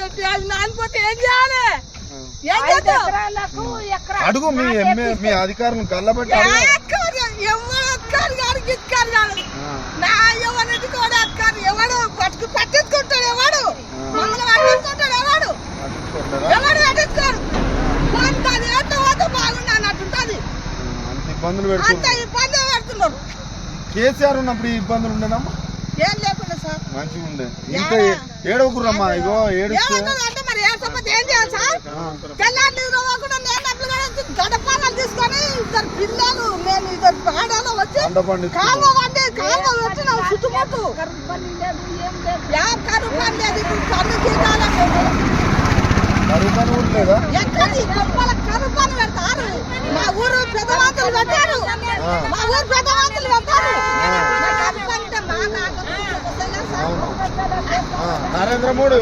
పెట్టి అది నానిపోతే ఏం చేయాలి? అడుగు మీ అధికారులను కళ్ళబెట్టి నా ఎవరికి కూడా అధికారి ఎవడు పట్టించుకుంటాడు? ఎవడు మమ్మల్ని పట్టించుకుంటాడు? ఎవడు పట్టించుకోడు. బాగుంది అన్నట్టుంటది. అంత ఇబ్బంది పెడుతున్నారు. కేసీఆర్ ఉన్నప్పుడు ఈ ఇబ్బందులు ఉండేనమ్మా? ఏం లేకుండా సార్ మంచిగా ఉండే. ఇంకా ఏడవకురమ్మా, ఇగో ఏడుస్తే అంటే మరి ఏం చేయాలి సార్? తెల్లారి గడపాలను తీసుకొని ఇద్దరు పిల్లలు మేము ఇద్దరు ఆడాలో వచ్చి కాలువ వచ్చి నా చుట్టుముట్టు కరువు పని లేదు. ఇప్పుడు పన్ను తీరాలి. ఎక్కడి గొప్పల కరువు పని పెడతారు. మా ఊరు పెద్దవాతలు పెట్టారు. నరేంద్ర మోడీ